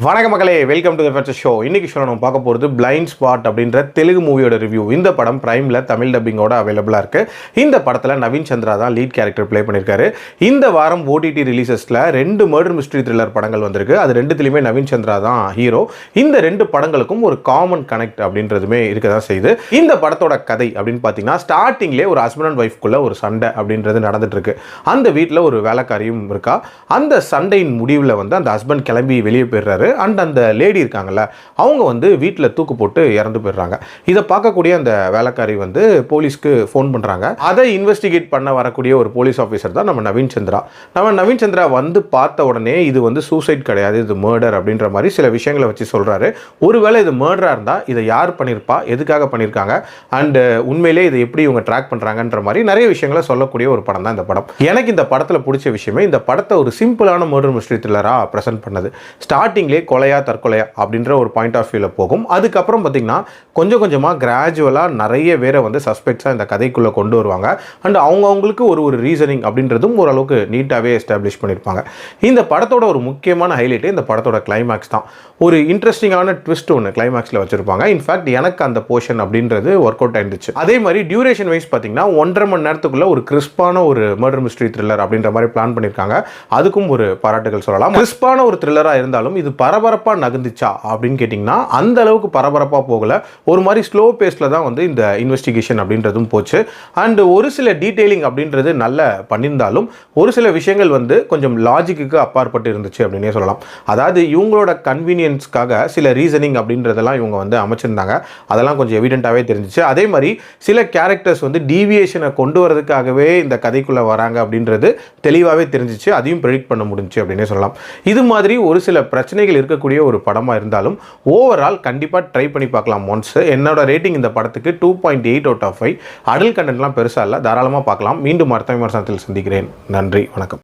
வணக்கம் மக்களே, welcome to the first show. இன்னைக்கு ஷோ நம்ம பார்க்க போகிறது பிளைண்ட் ஸ்பாட் அப்படின்ற தெலுங்கு மூவியோட ரிவ்யூ. இந்த படம் பிரைமில் தமிழ் டப்பிங்கோட அவைலபிளாக இருக்குது. இந்த படத்தில் நவீன் சந்திரா தான் லீட் கேரக்டர் ப்ளே பண்ணியிருக்காரு. இந்த வாரம் ஓடிடி ரிலீசஸில் 2 மர்டர் மிஸ்ட்ரி த்ரில்லர் படங்கள் வந்திருக்கு. அது ரெண்டுத்துலையுமே நவீன் சந்திரா தான் ஹீரோ. இந்த 2 படங்களுக்கும் ஒரு காமன் கனெக்ட் அப்படின்றதுமே இருக்க தான் செய்யுது. இந்த படத்தோட கதை அப்படின்னு பார்த்தீங்கன்னா, ஸ்டார்டிங்லேயே ஒரு ஹஸ்பண்ட் அண்ட் ஒய்ஃப்குள்ள ஒரு சண்டை அப்படின்றது நடந்துட்டு இருக்கு. அந்த வீட்டில் ஒரு வேலைக்காரியும் இருக்கா. அந்த சண்டையின் முடிவில் வந்து அந்த ஹஸ்பண்ட் கிளம்பி வெளியே போயிடுறாரு. அண்ட் அந்த லேடி இருக்காங்கல்ல, அவங்க வந்து வீட்டில் தூக்கு போட்டு இறந்து போயிடுறாங்க. இதை பார்க்கக்கூடிய அந்த வேலைக்காரி வந்து போலீஸ்க்கு ஃபோன் பண்ணுறாங்க. அதை இன்வெஸ்டிகேட் பண்ண வரக்கூடிய ஒரு போலீஸ் ஆஃபீஸர் தான் நம்ம நவீன் சந்திரா. நவீன் சந்திரா வந்து பார்த்த உடனே இது வந்து சூசைட் கிடையாது, இது மர்டர் அப்படின்ற மாதிரி சில விஷயங்களை வச்சு சொல்கிறாரு. ஒருவேளை இது மர்டராக இருந்தால் இதை யார் பண்ணியிருப்பா, எதுக்காக பண்ணியிருக்காங்க, அண்டு உண்மையிலே இதை எப்படி இவங்க ட்ராக் பண்ணுறாங்கன்ற மாதிரி நிறைய விஷயங்களை சொல்லக்கூடிய ஒரு படம் தான் இந்த படம். எனக்கு இந்த படத்தில் பிடிச்ச விஷயமே இந்த படத்தை ஒரு சிம்பிளான மர்டர் மிஸ்ட்ரி த்ரில்லராக ப்ரெசென்ட் பண்ணது. ஸ்டார்டிங்லேயே கொலையா தற்கொலையா அப்படின்ற ஒரு பாயிண்ட் ஆஃப் வியூவில் போகும். அதுக்கப்புறம் பார்த்தீங்கன்னா கொஞ்சம் கொஞ்சமாக கிராஜுவலாக நிறைய பேரை வந்து சஸ்பெக்ட்ஸாக இந்த கதைக்குள்ளே கொண்டு வருவாங்க. அண்ட் அவங்களுக்கு ஒரு ரீசனிங் அப்படின்றதும் ஓரளவுக்கு நீட்டாகவே எஸ்டாப்ளிஷ் பண்ணியிருப்பாங்க. இந்த படத்தோட ஒரு முக்கியமான ஹைலைட்டு இந்த படத்தோட கிளைமேக்ஸ் தான். ஒரு இன்ட்ரெஸ்டிங்கான ட்விஸ்ட் ஒன்று கிளைமேக்ஸில் வச்சுருப்பாங்க. இன்ஃபேக்ட் எனக்கு அந்த போர்ஷன் அப்படின்றது ஒர்க் அவுட் ஆயிருந்துச்சு. அதே மாதிரி டியூரேஷன் வைஸ் பார்த்தீங்கன்னா 1.5 மணி நேரத்துக்குள்ள ஒரு கிறிஸ்பான ஒரு மர்டர் மிஸ்ட்ரி த்ரில்லர் அப்படின்ற மாதிரி பிளான் பண்ணியிருக்காங்க. அதுக்கும் ஒரு பாராட்டுகள் சொல்லலாம். கிறிஸ்பான ஒரு த்ரில்லராக இருந்தாலும் இது பரபரப்பாக நகர்ந்துச்சா அப்படின்னு கேட்டிங்கன்னா அந்த அளவுக்கு பரபரப்பாக போகல. ஒரு மாதிரி ஸ்லோ பேஸில் தான் வந்து இந்த இன்வெஸ்டிகேஷன் அப்படின்றதும் போச்சு. அண்ட் ஒரு சில டீட்டெயிலிங் அப்படின்றது நல்ல பண்ணியிருந்தாலும் ஒரு சில விஷயங்கள் வந்து கொஞ்சம் லாஜிக்கு அப்பாற்பட்டு இருந்துச்சு அப்படின்னே சொல்லலாம். அதாவது இவங்களோட கன்வீனியன்ஸ்க்காக சில ரீசனிங் அப்படின்றதெல்லாம் இவங்க வந்து அமைச்சிருந்தாங்க. அதெல்லாம் கொஞ்சம் எவிடென்ட்டாகவே தெரிஞ்சிச்சு. அதே மாதிரி சில கேரக்டர்ஸ் வந்து டீவியேஷனை கொண்டு வரதுக்காகவே இந்த கதைக்குள்ளே வராங்க அப்படின்றது தெளிவாகவே தெரிஞ்சிச்சு. அதையும் ப்ரெடிக்ட் பண்ண முடிஞ்சிச்சு அப்படின்னே சொல்லலாம். இது மாதிரி ஒரு சில பிரச்சனைகள் இருக்கக்கூடிய ஒரு படமாக இருந்தாலும் ஓவரால் கண்டிப்பாக ட்ரை பண்ணி பார்க்கலாம் ஒன்ஸ். என்னோட ரேட்டிங் இந்த படத்துக்கு 2.8 out of 5. அடல் கண்டென்ட்லாம் பெருசாக இல்லை, தாராளமாக பார்க்கலாம். மீண்டும் அடுத்த விமர்சனத்தில் சந்திக்கிறேன். நன்றி, வணக்கம்.